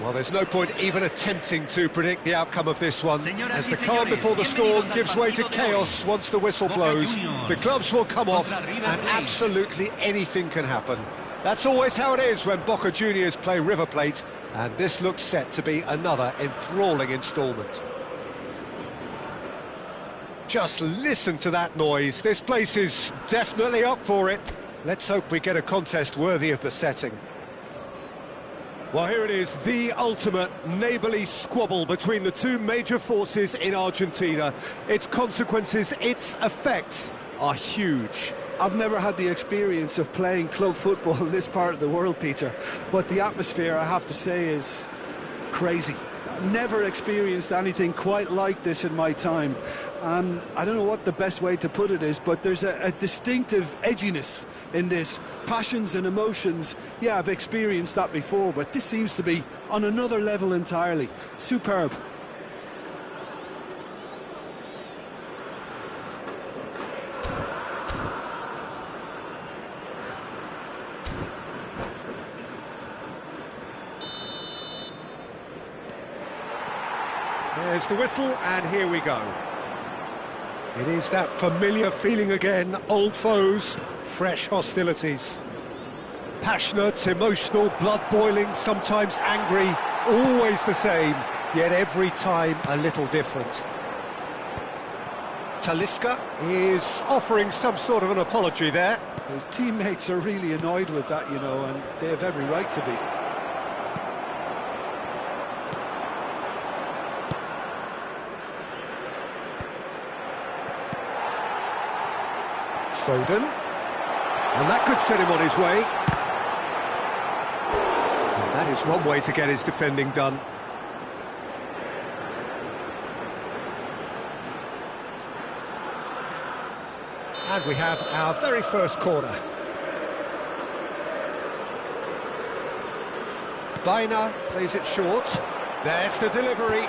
Well, there's no point even attempting to predict the outcome of this one, as the calm before the storm gives way to chaos once the whistle blows. The gloves will come off, and absolutely anything can happen. That's always how it is when Boca Juniors play River Plate, and this looks set to be another enthralling instalment. Just listen to that noise. This place is definitely up for it. Let's hope we get a contest worthy of the setting. Well, here it is, the ultimate neighbourly squabble between the two major forces in Argentina. Its consequences, its effects are huge. I've never had the experience of playing club football in this part of the world, Peter, but the atmosphere, I have to say, is crazy. I've never experienced anything quite like this in my time. I don't know what the best way to put it is, but there's a distinctive edginess in this. Passions and emotions, yeah, I've experienced that before, but this seems to be on another level entirely. Superb. There's the whistle, and here we go. It is that familiar feeling again, old foes, fresh hostilities. Passionate, emotional, blood-boiling, sometimes angry, always the same, yet every time a little different. Talisca is offering some sort of an apology there. His teammates are really annoyed with that, you know, and they have every right to be. Foden, and that could set him on his way. And that is one way to get his defending done. And we have our very first corner. Baina plays it short. There's the delivery.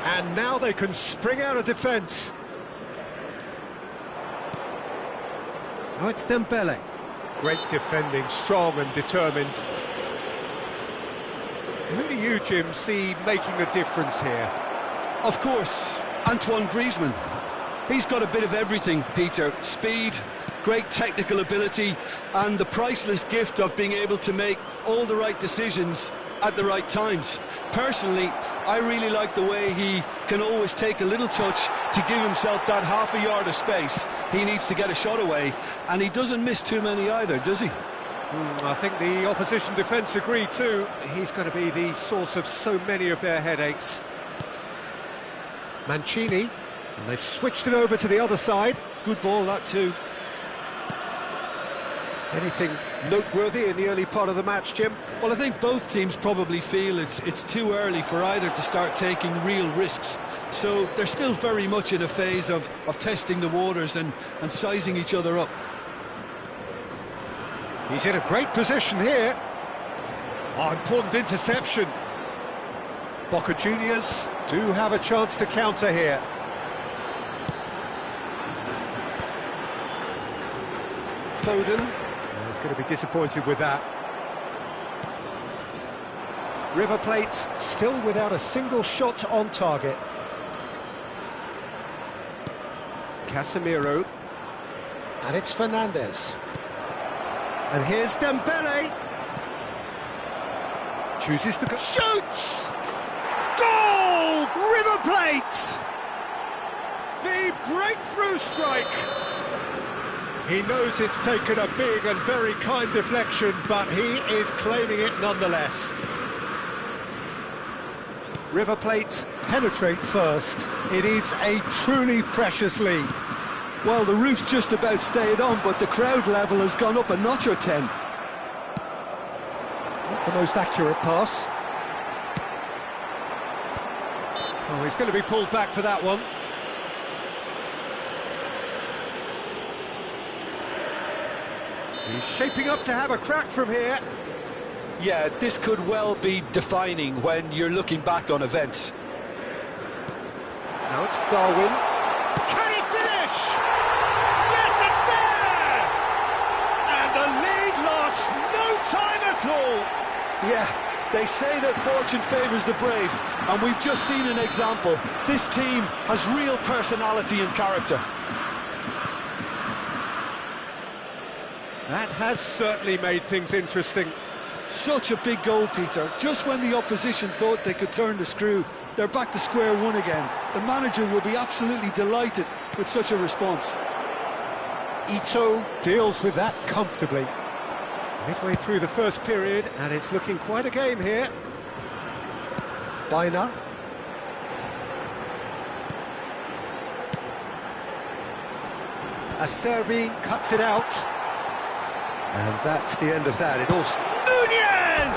And now they can spring out of defence. Oh, it's Dembele. Great defending, strong and determined. Who do you, Jim, see making the difference here? Of course, Antoine Griezmann. He's got a bit of everything, Peter. Speed, great technical ability, and the priceless gift of being able to make all the right decisions at the right times. Personally, I really like the way he can always take a little touch to give himself that half a yard of space. He needs to get a shot away, and he doesn't miss too many either, does he? I think the opposition defence agree too. He's going to be the source of so many of their headaches. Mancini, and they've switched it over to the other side. Good ball, that too. Anything noteworthy in the early part of the match, Jim? Well, I think both teams probably feel it's too early for either to start taking real risks. So they're still very much in a phase of testing the waters and sizing each other up. He's in a great position here. Oh, important interception. Boca Juniors do have a chance to counter here. Foden. He's going to be disappointed with that. River Plate still without a single shot on target. Casemiro. And it's Fernandez. And here's Dembele. Chooses to go. Shoots! Goal! River Plate! The breakthrough strike. He knows it's taken a big and very kind deflection, but he is claiming it nonetheless. River Plate penetrate first. It is a truly precious lead. Well, the roof's just about stayed on, but the crowd level has gone up a notch or 10. Not the most accurate pass. Oh, he's going to be pulled back for that one. He's shaping up to have a crack from here. Yeah, this could well be defining when you're looking back on events. Now it's Darwin. Can he finish? Yes, it's there! And the lead lost no time floor. Yeah, they say that fortune favours the brave, and we've just seen an example. This team has real personality and character. That has certainly made things interesting. Such a big goal, Peter. Just when the opposition thought they could turn the screw, they're back to square one again. The manager will be absolutely delighted with such a response. Ito deals with that comfortably. Midway through the first period, and it's looking quite a game here. Bina. Acerbi cuts it out. And that's the end of that. It all... Nunez!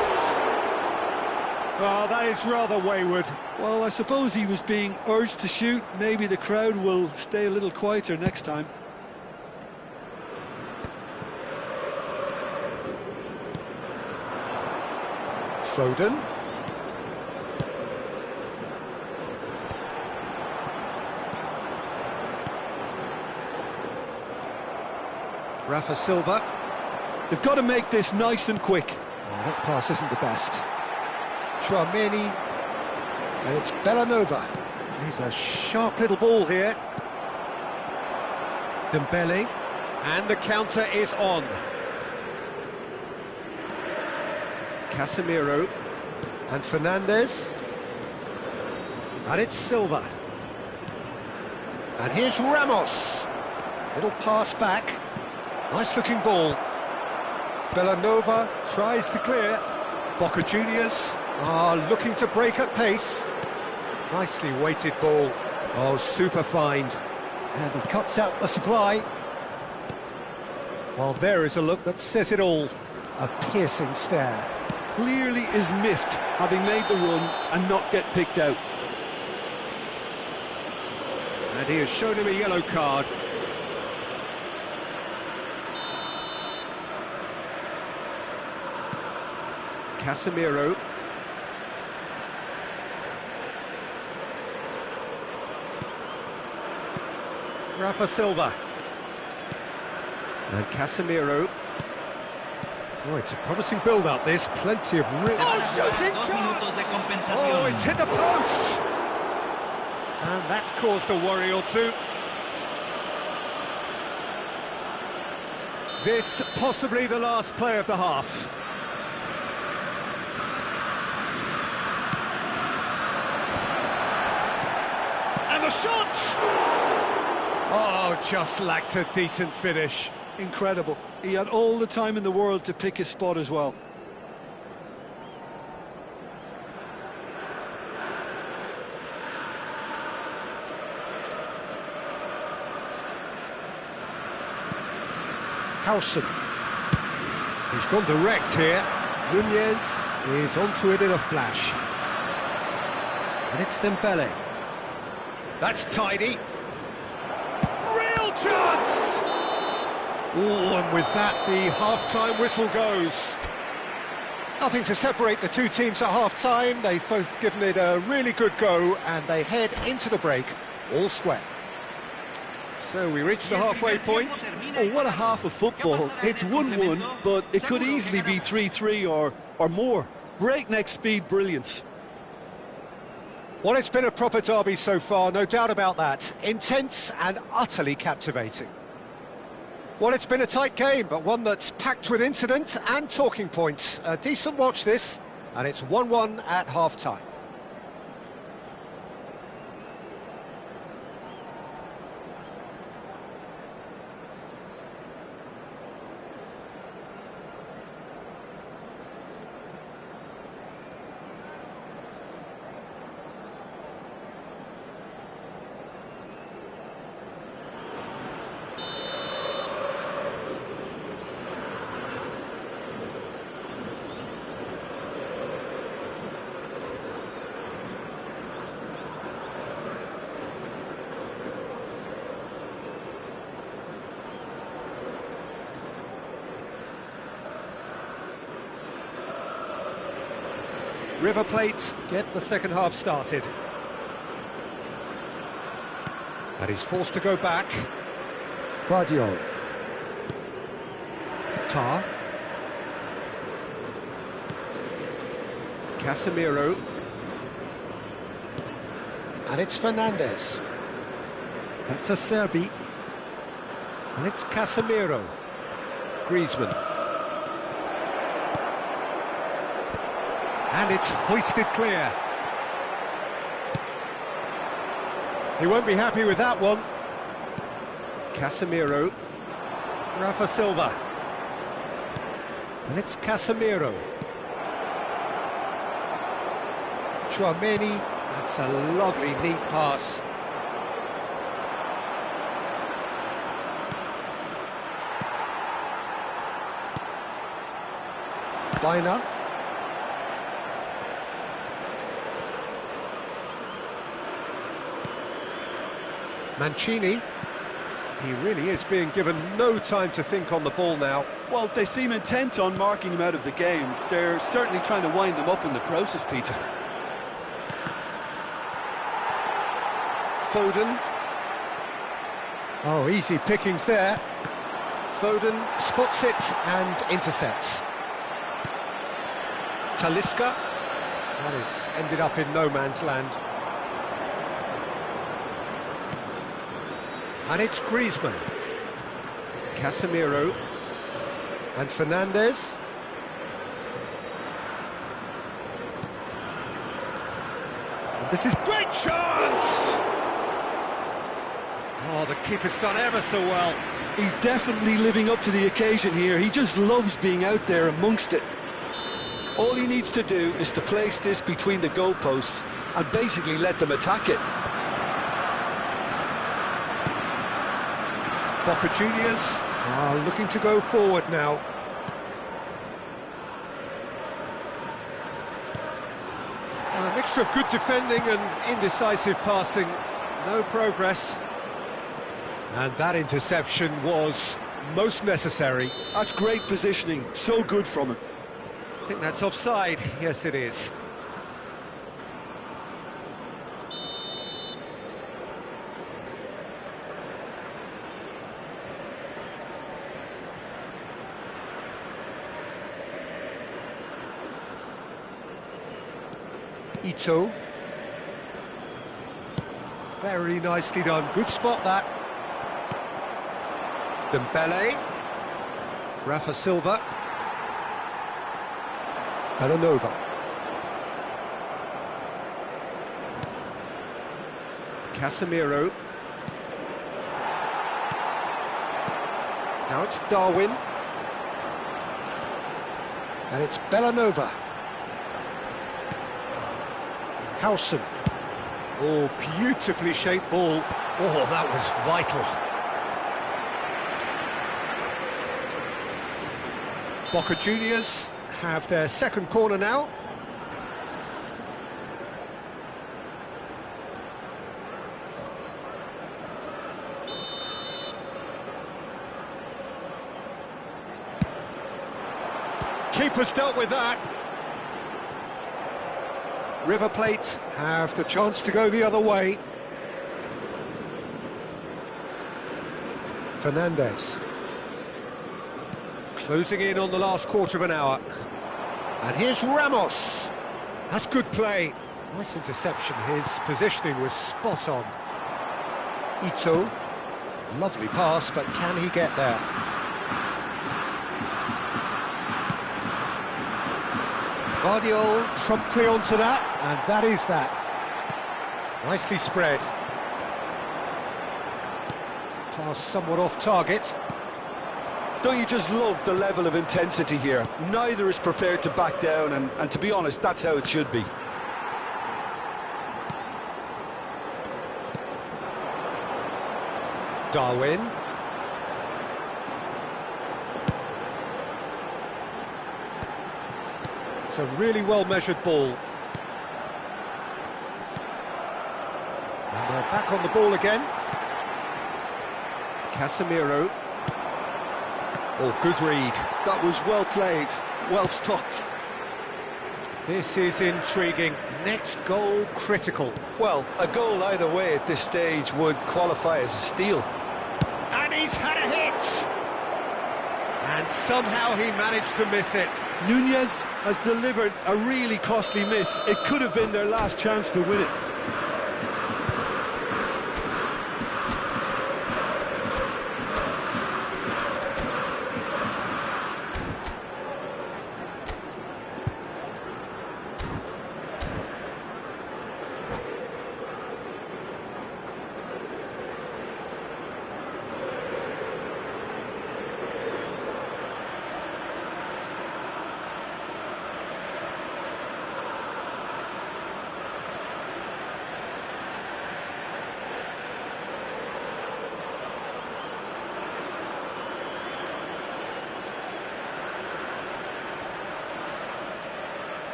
Oh, that is rather wayward. Well, I suppose he was being urged to shoot. Maybe the crowd will stay a little quieter next time. Foden. Rafa Silva. They've got to make this nice and quick. Oh, that pass isn't the best. Chouameni. And it's Bellanova. He's a sharp little ball here. Dembele. And the counter is on. Casemiro. And Fernandes. And it's Silva. And here's Ramos. Little pass back. Nice looking ball. Bellanova tries to clear. Boca Juniors are looking to break at pace. Nicely weighted ball. Oh, super find. And he cuts out the supply. Well, there is a look that says it all. A piercing stare. Clearly is miffed, having made the run and not get picked out. And he has shown him a yellow card. Casemiro. Rafa Silva. And Casemiro. Oh, it's a promising build-up, this. Plenty of... Oh, shooting chance! Oh, it's hit the post! And that's caused a worry or two. This possibly the last play of the half. And the shot! Oh, just lacked a decent finish. Incredible. He had all the time in the world to pick his spot as well. Howson. He's gone direct here. Nunez is onto it in a flash. And it's Dembele. That's tidy. Real chance! Oh, and with that, the half-time whistle goes. Nothing to separate the two teams at half-time. They've both given it a really good go, and they head into the break all square. So we reach the halfway point. Oh, what a half of football. It's 1-1, but it could easily be 3-3 or more. Breakneck speed brilliance. Well, it's been a proper derby so far, no doubt about that. Intense and utterly captivating. Well, it's been a tight game, but one that's packed with incident and talking points. A decent watch this, and it's 1-1 at half-time. River Plate get the second half started. And he's forced to go back. Vardiol. Tar. Casemiro. And it's Fernandes. That's a Serbi. And it's Casemiro. Griezmann. And it's hoisted clear. He won't be happy with that one. Casemiro. Rafa Silva. And it's Casemiro. Chouameni. That's a lovely, neat pass. Baina. Mancini. He really is being given no time to think on the ball now. Well, they seem intent on marking him out of the game. They're certainly trying to wind him up in the process, Peter. Foden. Oh, easy pickings there. Foden spots it and intercepts. Talisca. That has ended up in no man's land. And it's Griezmann. Casemiro. And Fernandes. And this is great chance! Oh, the keeper's done ever so well. He's definitely living up to the occasion here. He just loves being out there amongst it. All he needs to do is to place this between the goalposts and basically let them attack it. Boca Juniors are looking to go forward now. A mixture of good defending and indecisive passing. No progress. And that interception was most necessary. That's great positioning, so good from him. I think that's offside. Yes, it is. Ito. Very nicely done. Good spot, that. Dembele. Rafa Silva. Belanova. Casemiro. Now it's Darwin. And it's Belanova. Howson. Oh, beautifully shaped ball. Oh, that was vital. Boca Juniors have their second corner now. Keeper's dealt with that. River Plate have the chance to go the other way. Fernandes. Closing in on the last quarter of an hour. And here's Ramos. That's good play. Nice interception. His positioning was spot on. Ito. Lovely pass, but can he get there? Guardiola promptly onto that, and that is that. Nicely spread. Pass somewhat off target. Don't you just love the level of intensity here? Neither is prepared to back down, and to be honest, that's how it should be. Darwin. It's a really well-measured ball. And they're back on the ball again. Casemiro. Oh, good read. That was well played, well stopped. This is intriguing. Next goal critical. Well, a goal either way at this stage would qualify as a steal. And he's had a hit! And somehow he managed to miss it. Nunez has delivered a really costly miss. It could have been their last chance to win it.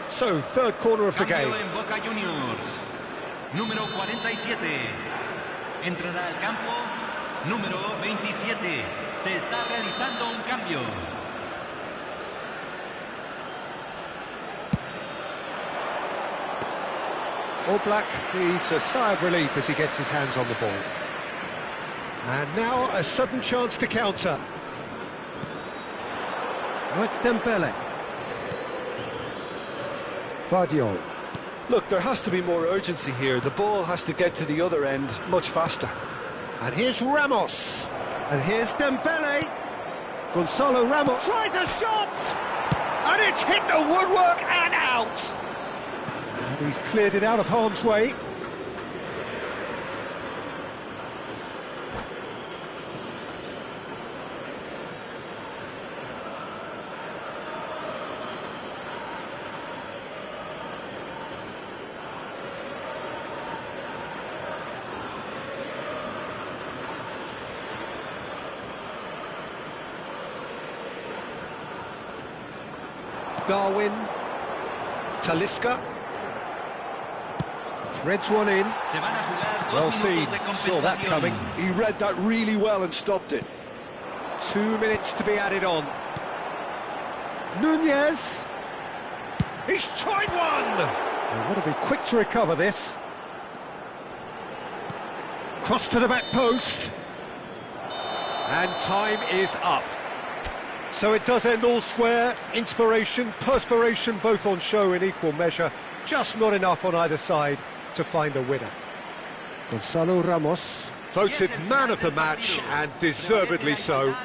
So, third corner of the game. Cambio en Boca Juniors. Número 47. Entrará al campo. Número 27. Se está realizando un cambio. All Black needs a sigh of relief as he gets his hands on the ball. And now a sudden chance to counter. Oh, it's Dembele. Vardiol. Look, there has to be more urgency here. The ball has to get to the other end much faster. And here's Ramos. And here's Dembele. Gonzalo Ramos tries a shot! And it's hit the woodwork and out! And he's cleared it out of harm's way. Darwin, Talisca, threads one in, well seen, saw that coming. He read that really well and stopped it. 2 minutes to be added on. Nunez, he's tried one! They want to be quick to recover this. Cross to the back post. And time is up. So it does end all square. Inspiration, perspiration, both on show in equal measure. Just not enough on either side to find a winner. Gonzalo Ramos, voted man of the match, and deservedly so.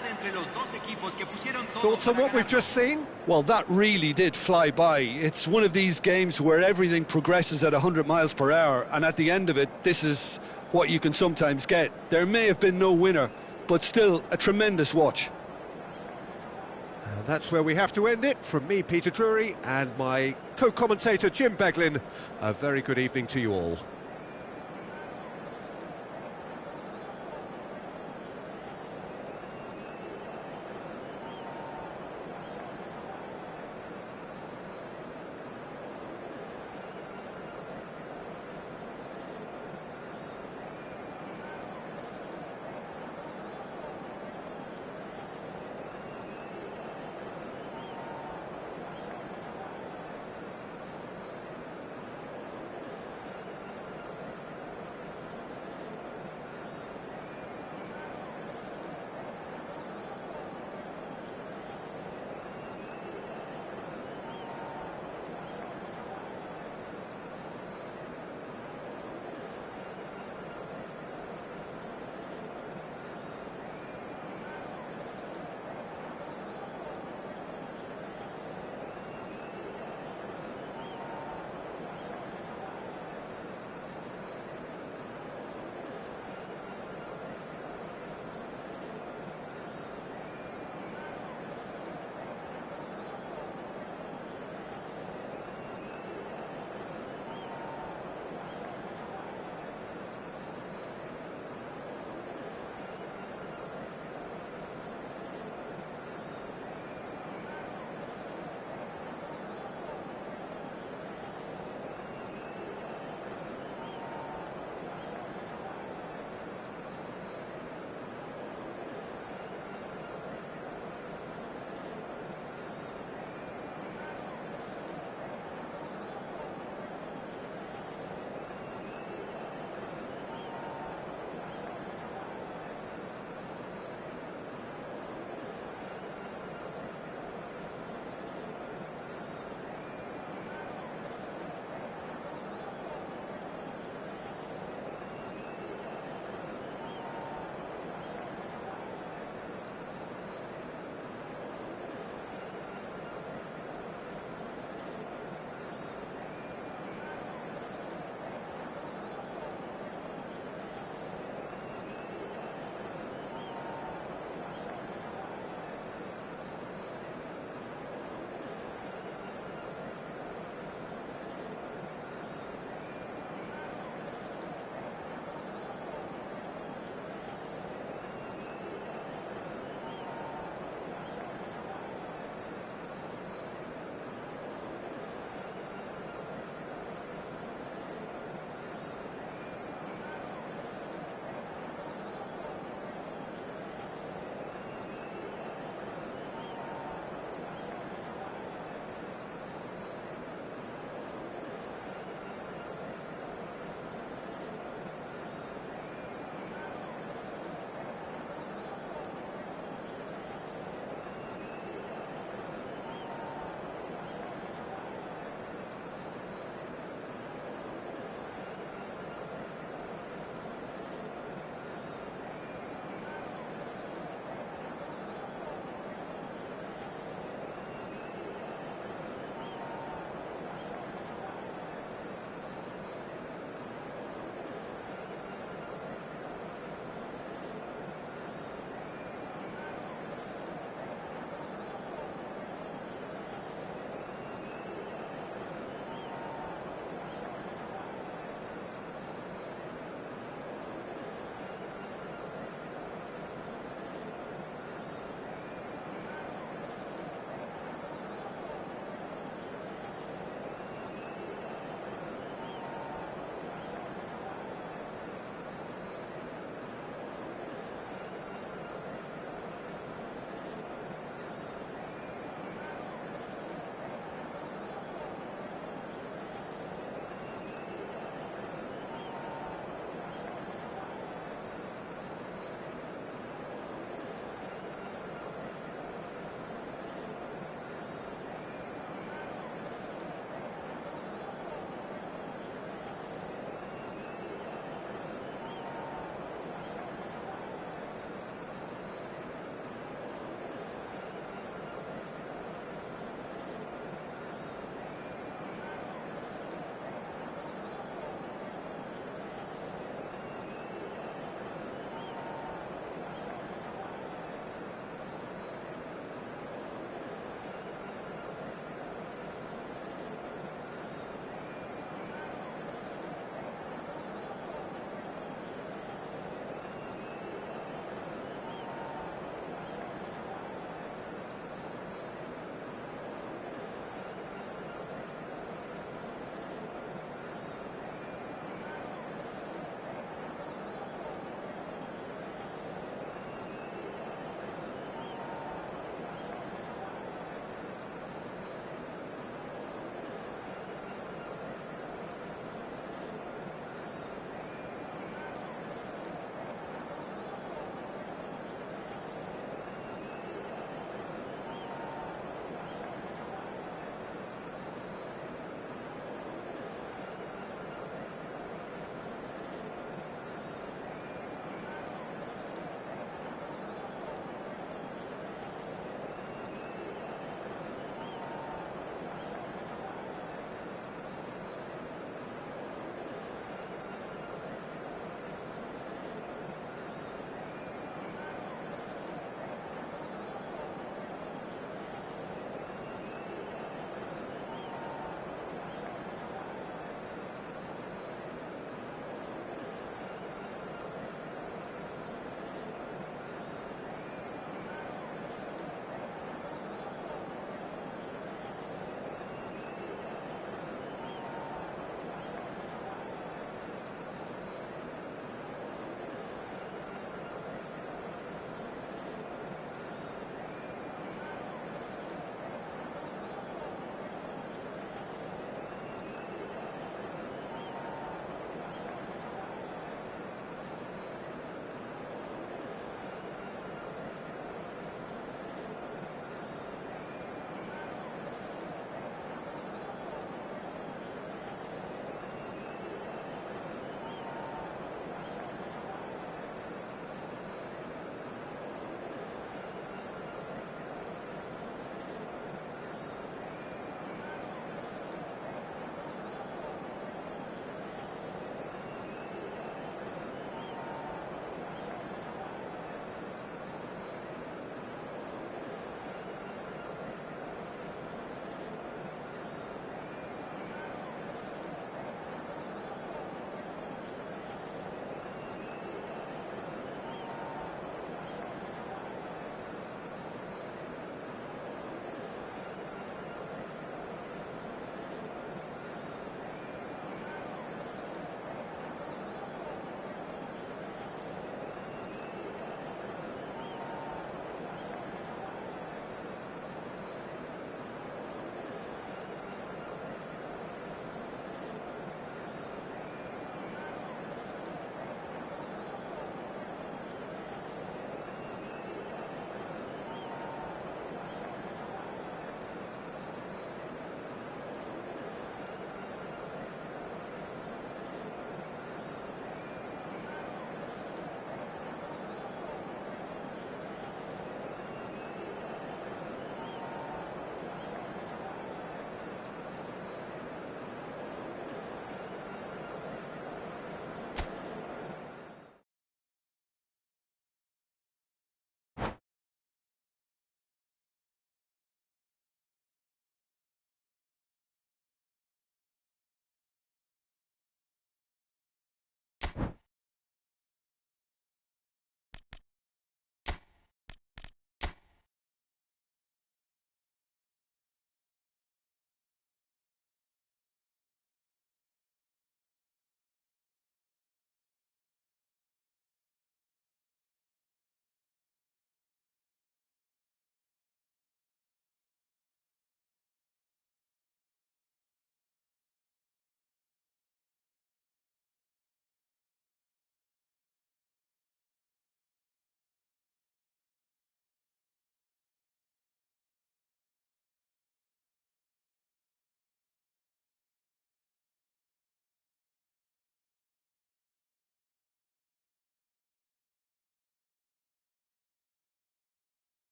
Thoughts on what we've just seen? Well, that really did fly by. It's one of these games where everything progresses at 100 miles per hour, and at the end of it, this is what you can sometimes get. There may have been no winner, but still a tremendous watch. And that's where we have to end it. From me, Peter Drury, and my co-commentator, Jim Beglin, a very good evening to you all.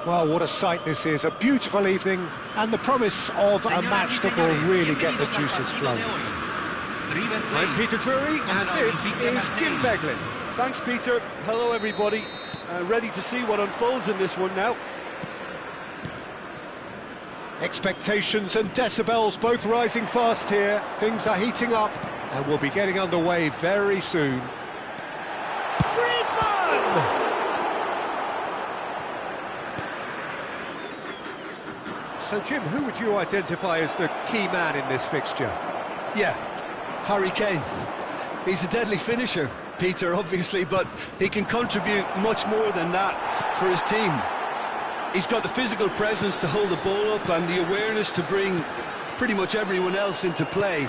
Well, what a sight this is, a beautiful evening, and the promise of a match that will really get the juices flowing. I'm Peter Drury, and this is Jim Beglin. Thanks, Peter. Hello, everybody. Ready to see what unfolds in this one now. Expectations and decibels both rising fast here. Things are heating up, and we'll be getting underway very soon. Griezmann! So, Jim, who would you identify as the key man in this fixture? Yeah, Harry Kane. He's a deadly finisher, Peter, obviously, but he can contribute much more than that for his team. He's got the physical presence to hold the ball up and the awareness to bring pretty much everyone else into play.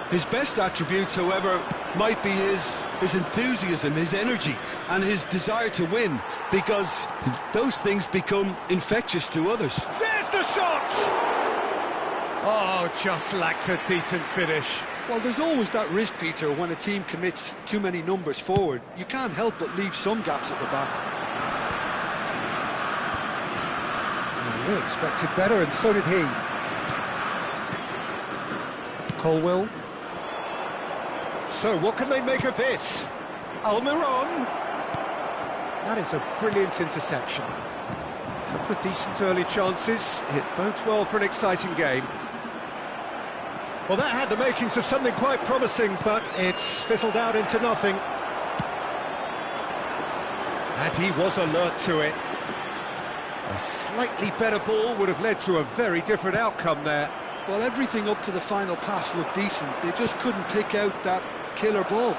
His best attributes, however, might be his enthusiasm, his energy, and his desire to win, because those things become infectious to others. There's the shot! Oh, just lacked a decent finish. Well, there's always that risk, Peter, when a team commits too many numbers forward. You can't help but leave some gaps at the back. We expected better, and so did he. Colwill. So, what can they make of this? Almiron. That is a brilliant interception. A couple of decent early chances. It bodes well for an exciting game. Well, that had the makings of something quite promising, but it's fizzled out into nothing. And he was alert to it. A slightly better ball would have led to a very different outcome there. Well, everything up to the final pass looked decent. They just couldn't pick out that killer ball.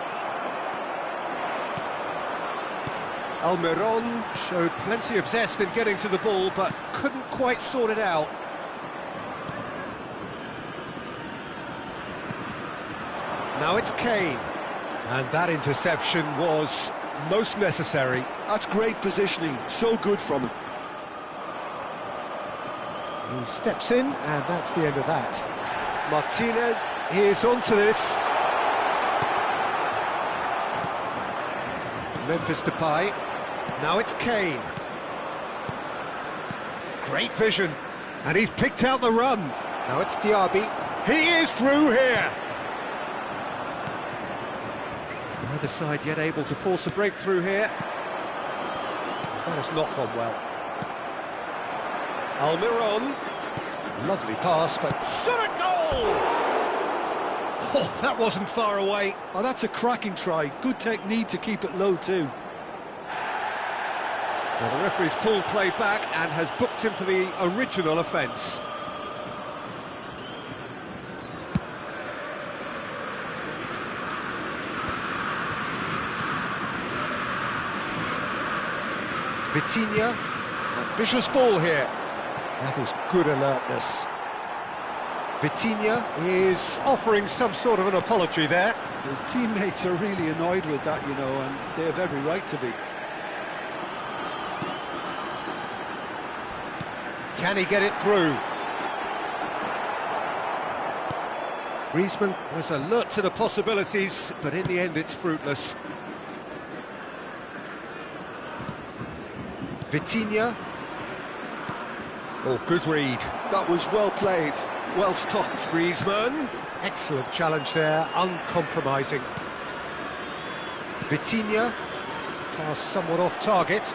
Almiron showed plenty of zest in getting to the ball, but couldn't quite sort it out. Now it's Kane. And that interception was most necessary. That's great positioning, so good from him. He steps in, and that's the end of that. Martinez is onto this. Memphis Depay. Now it's Kane. Great vision. And he's picked out the run. Now it's Diaby. He is through here. Neither side yet able to force a breakthrough here. That has not gone well. Almiron. Lovely pass, but shot at goal! Oh, that wasn't far away. Oh, that's a cracking try. Good technique to keep it low too. Well, the referee's pulled play back and has booked him for the original offence. Vitinha, ambitious ball here. That is good alertness. Vitinha is offering some sort of an apology there. His teammates are really annoyed with that, you know, and they have every right to be. Can he get it through? Griezmann was alert to the possibilities, but in the end it's fruitless. Vitinha. Oh, good read. That was well played, well stopped. Griezmann. Excellent challenge there, uncompromising. Vitinha. Pass somewhat off target.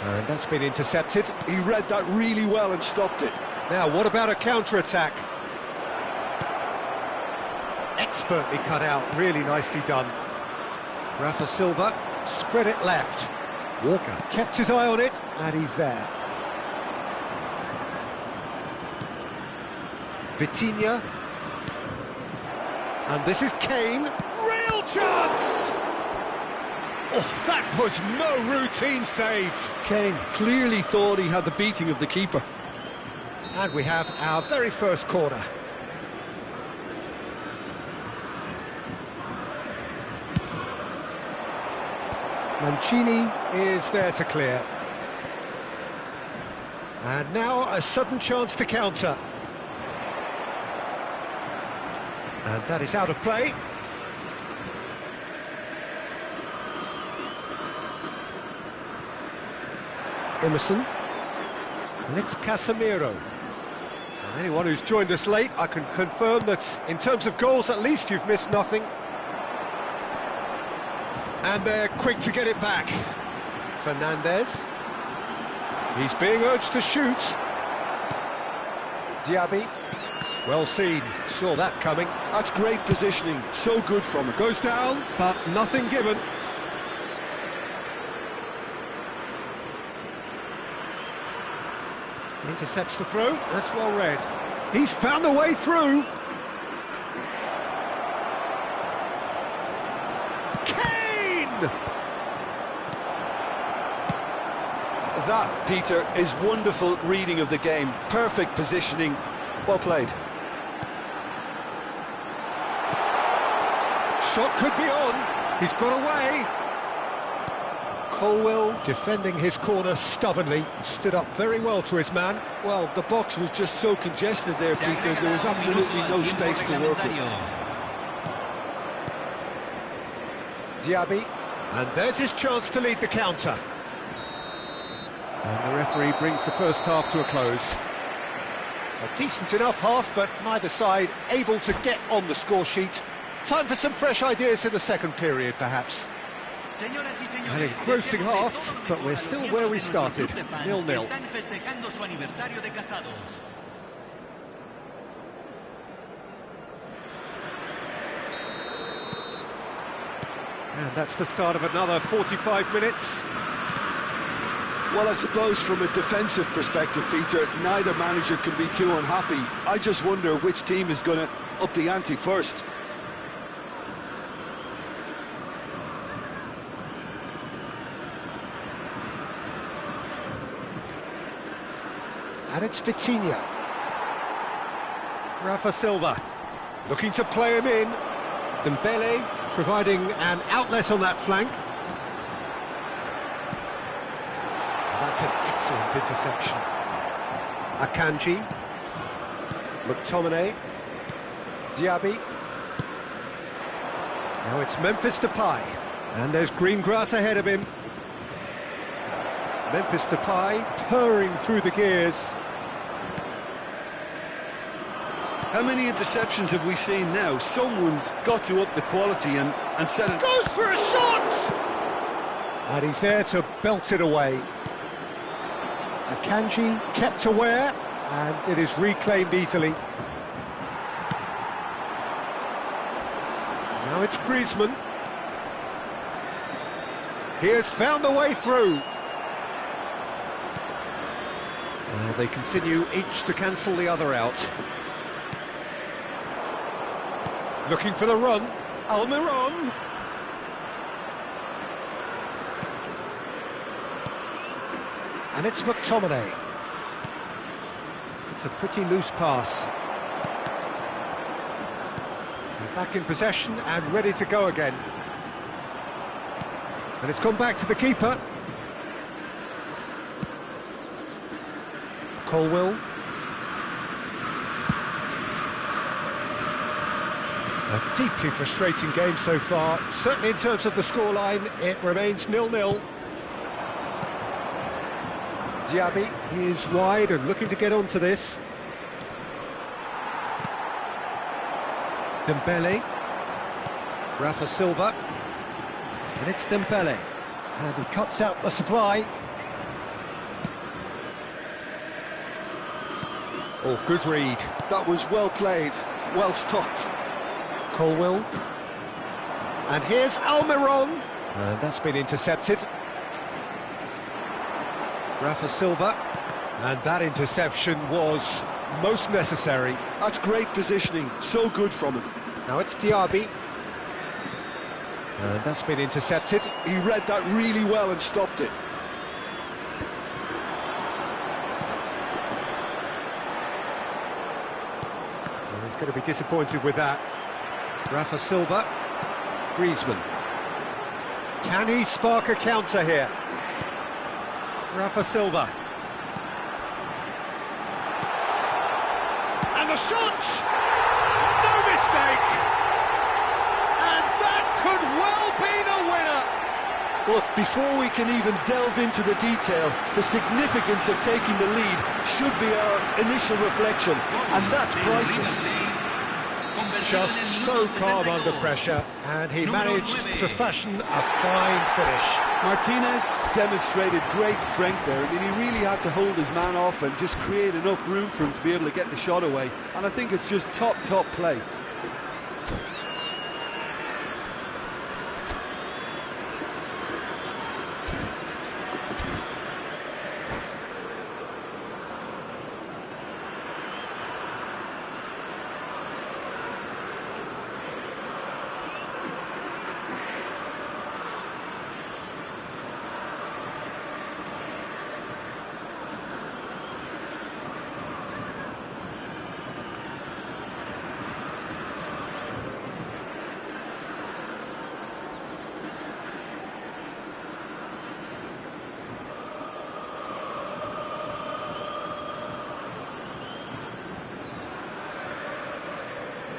And that's been intercepted. He read that really well and stopped it. Now, what about a counter-attack? Expertly cut out, really nicely done. Rafa Silva spread it left. Walker kept his eye on it, and he's there. Vitinha. And this is Kane. Real chance! Oh, that was no routine save. Kane clearly thought he had the beating of the keeper. And we have our very first corner. Mancini is there to clear. And now a sudden chance to counter. And that is out of play. Emerson. And it's Casemiro. And anyone who's joined us late, I can confirm that in terms of goals, at least you've missed nothing. And they're quick to get it back. Fernandez. He's being urged to shoot. Diaby. Well seen, saw that coming. That's great positioning, so good from him. Goes down, but nothing given. Intercepts the throw, that's well read. He's found a way through. Kane! That, Peter, is wonderful reading of the game. Perfect positioning, well played. Shot could be on, he's got away. Colwell defending his corner stubbornly, stood up very well to his man. Well, the box was just so congested there, Peter, there was absolutely no space to work with. Diaby, and there's his chance to lead the counter. And the referee brings the first half to a close. A decent enough half, but neither side able to get on the score sheet. Time for some fresh ideas in the second period, perhaps. An engrossing half, but we're still where we started, 0-0. And that's the start of another 45 minutes. Well, I suppose from a defensive perspective, Peter, neither manager can be too unhappy. I just wonder which team is going to up the ante first. And it's Vitinha. Rafa Silva looking to play him in. Dembele providing an outlet on that flank. That's an excellent interception. Akanji. McTominay. Diaby. Now it's Memphis Depay. And there's green grass ahead of him. Memphis Depay purring through the gears. How many interceptions have we seen now? Someone's got to up the quality and set it... Goes for a shot! And he's there to belt it away. Akanji kept aware, and it is reclaimed easily. Now it's Griezmann. He has found the way through. They continue each to cancel the other out. Looking for the run. Almiron. And it's McTominay. It's a pretty loose pass. They're back in possession and ready to go again. And it's gone back to the keeper. Colwell. A deeply frustrating game so far. Certainly in terms of the scoreline, it remains 0-0. Diaby is wide and looking to get onto this. Dembele. Rafa Silva. And it's Dembele. And he cuts out the supply. Oh, good read. That was well played, well stopped. Colwell. And here's Almiron. And that's been intercepted. Rafa Silva. And that interception was most necessary. That's great positioning, so good from him. Now it's Diaby. And that's been intercepted. He read that really well and stopped it. Well, he's going to be disappointed with that. Rafa Silva. Griezmann. Can he spark a counter here? Rafa Silva. And the shot! No mistake! And that could well be the winner! Look, before we can even delve into the detail, the significance of taking the lead should be our initial reflection, and that's priceless. Just so calm under pressure, and he managed to fashion a fine finish. Martinez demonstrated great strength there. I mean, he really had to hold his man off and just create enough room for him to be able to get the shot away. And I think it's just top play.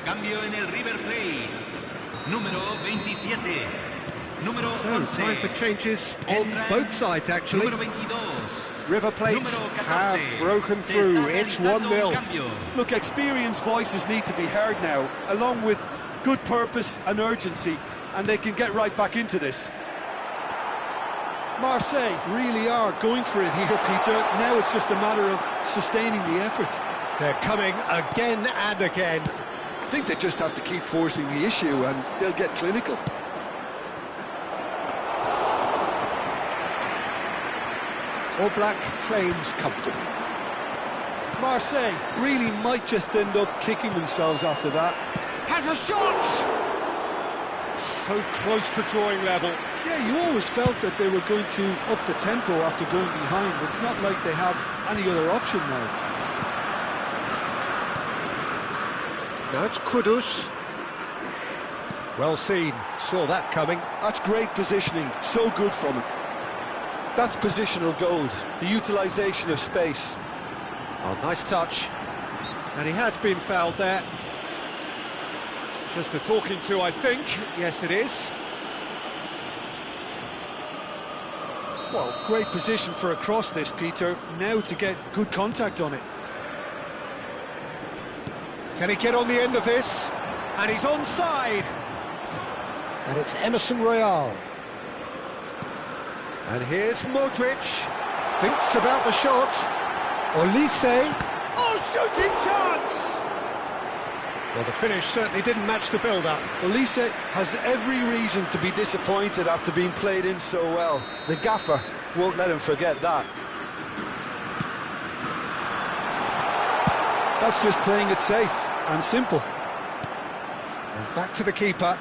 Cambio en el River Plate. Número 27. Número So, 11. time for changes on both sides, actually. Número 22. River Plate Número 14. have broken Se through. está It's realizando 1-0. un cambio. Look, experienced voices need to be heard now, along with good purpose and urgency, and they can get right back into this. Marseille really are going for it here, Peter. Now it's just a matter of sustaining the effort. They're coming again and again. I think they just have to keep forcing the issue and they'll get clinical. All Black claims comfortable. Marseille really might just end up kicking themselves after that. Has a shot! So close to drawing level. Yeah, you always felt that they were going to up the tempo after going behind. It's not like they have any other option now. Now it's Kudus. Well seen, saw that coming. That's great positioning, so good from him. That's positional gold, the utilisation of space. Oh, nice touch. And he has been fouled there. Just a talking to, I think. Yes, it is. Well, great position for a cross this, Peter. Now to get good contact on it. Can he get on the end of this? And he's onside. And it's Emerson Royal. And here's Modric. Thinks about the shot. Olise. Oh, shooting chance! Well, the finish certainly didn't match the build-up. Olise has every reason to be disappointed after being played in so well. The gaffer won't let him forget that. That's just playing it safe and simple. And back to the keeper.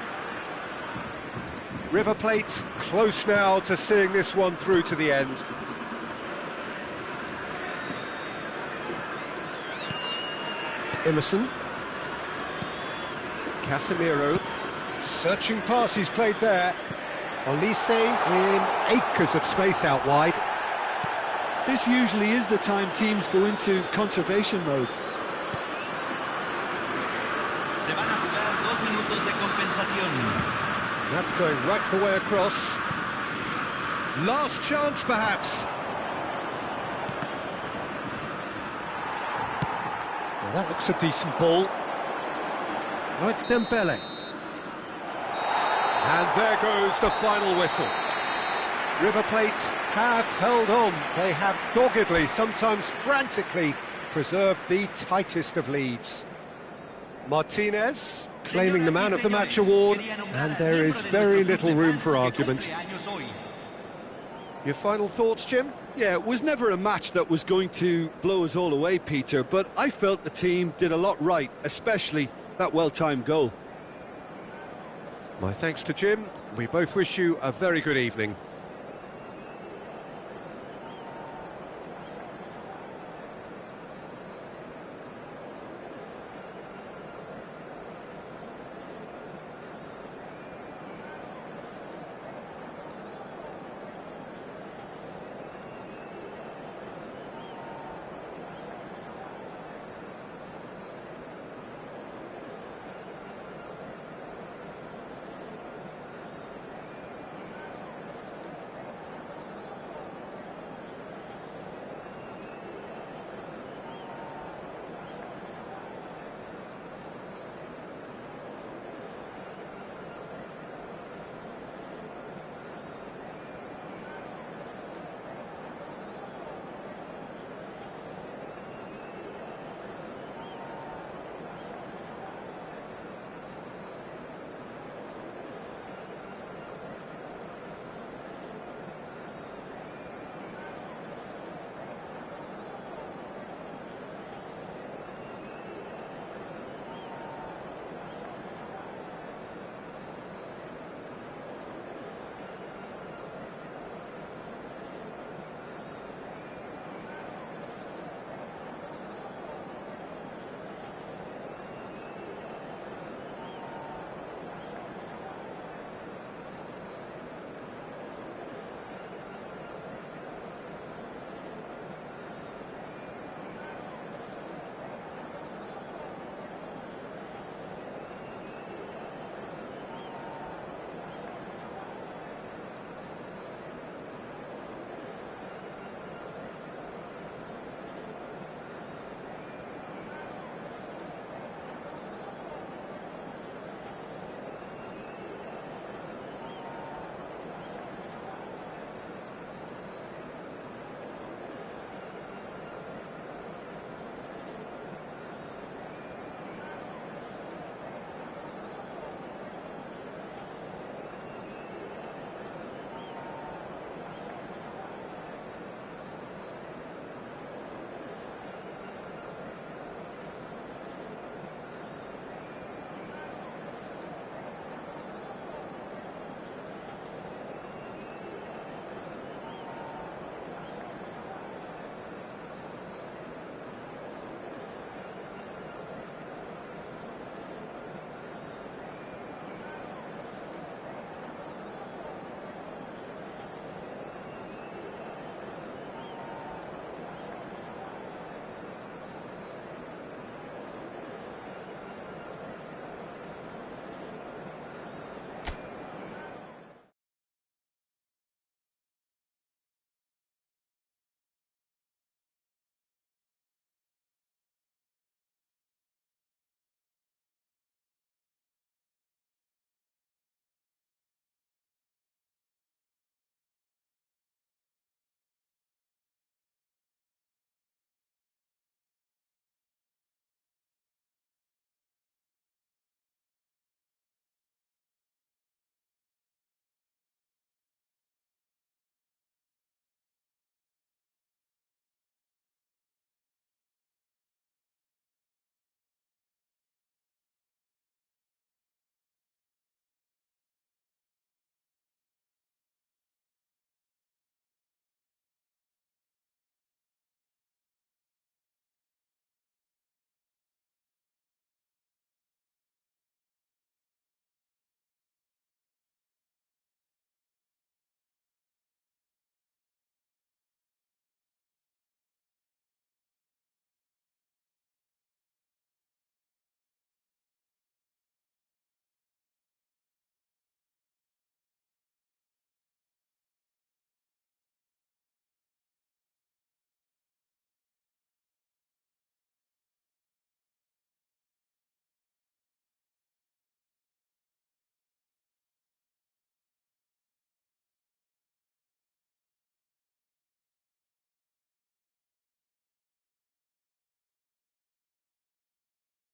River Plate close now to seeing this one through to the end. Emerson. Casemiro. Searching pass he's played there. Olise in acres of space out wide. This usually is the time teams go into conservation mode. Se van a jugar 2 minutos de compensación. That's going right the way across. Last chance, perhaps. Well, that looks a decent ball. Now it's Dembele. And there goes the final whistle. River Plate have held on. They have doggedly, sometimes frantically, preserved the tightest of leads. Martinez claiming the Man of the Match award, and there is very little room for argument. Your final thoughts, Jim? Yeah, it was never a match that was going to blow us all away, Peter, but I felt the team did a lot right, especially that well-timed goal. My thanks to Jim. We both wish you a very good evening.